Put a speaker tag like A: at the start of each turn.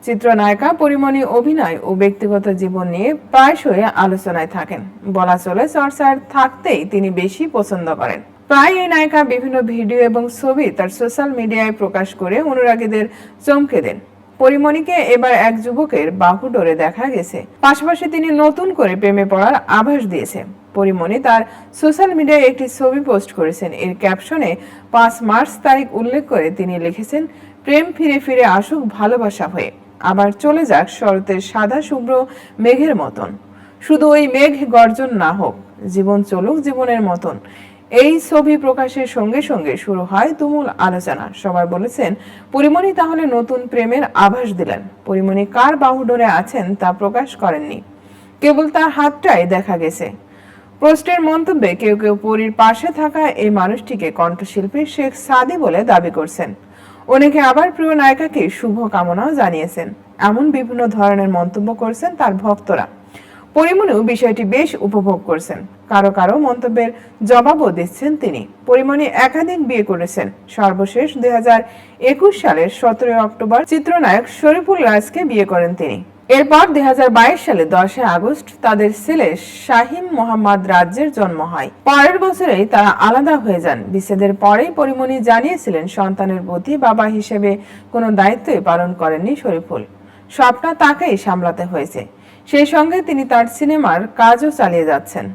A: চিত্রনায়িকা পরিমণি অভিনয় ও ব্যক্তিগত জীবন নিয়ে প্রায়শই আলোচনায় থাকেন। বলা চলে চর্চার থাকতেই তিনি বেশি পছন্দ করেন। প্রায় এই নায়িকা বিভিন্ন ভিডিও এবং ছবি তার সোশ্যাল মিডিয়ায় প্রকাশ করে অনুরাগীদের চমকে দেন। পরিমণিকে এবার এক যুবকের বাহু ডোরে দেখা গেছে। পাশাপাশি তিনি নতুন করে প্রেমে পড়ার আভাস দিয়েছে। পরিমণি তার সোশ্যাল মিডিয়ায় একটি ছবি পোস্ট করেছেন। এর ক্যাপশনে 5 মার্চ তারিখ উল্লেখ করে তিনি লিখেছেন, প্রেম ফিরে ফিরে আসুক ভালোবাসা হয়ে, আবার চলে যাক শরতের সাদা শুভ্র মেঘের মতন। শুধু ওই মেঘ গর্জন না হোক, জীবন চলুক জীবনের মতন। এই ছবি প্রকাশের সঙ্গে সঙ্গে শুরু হয় তুমুল আলোচনা। সবাই বলেছেন, পরিমণি তাহলে নতুন প্রেমের আভাস দিলেন। পরিমণি কার বাহুডোরে আছেন তা প্রকাশ করেননি, কেবল তার হাতটাই দেখা গেছে। পোস্টের মন্তব্যে কেউ কেউ পরীর পাশে থাকা এই মানুষটিকে কণ্ঠশিল্পী শেখ সাদি বলে দাবি করছেন। অনেকে আবার প্রিয় নায়িকাকে শুভ কামনাও জানিয়েছেন। এমন বিভিন্ন ধরনের মন্তব্য করছেন তার ভক্তরা। পরিমণিও বিষয়টি বেশ উপভোগ করছেন। কারো কারো মন্তব্যের জবাবও দিচ্ছেন তিনি। পরিমণি একাধিক বিয়ে করেছেন। সর্বশেষ 2021 সালের 17 অক্টোবর চিত্রনায়ক শরীফুল রাজকে বিয়ে করেন তিনি। এরপর 2022 সালে 10 আগস্ট তাদের ছেলে শাহিম মোহাম্মদ রাজ্যের জন্ম হয়। পরের বছরেই তারা আলাদা হয়ে যান। বিচ্ছেদের পরেই পরিমণি জানিয়েছিলেন, সন্তানের প্রতি বাবা হিসেবে কোনো দায়িত্বই পালন করেননি শরীফুল। সবটা তাকেই সামলাতে হয়েছে। সেই সঙ্গে তিনি তার সিনেমার কাজও চালিয়ে যাচ্ছেন।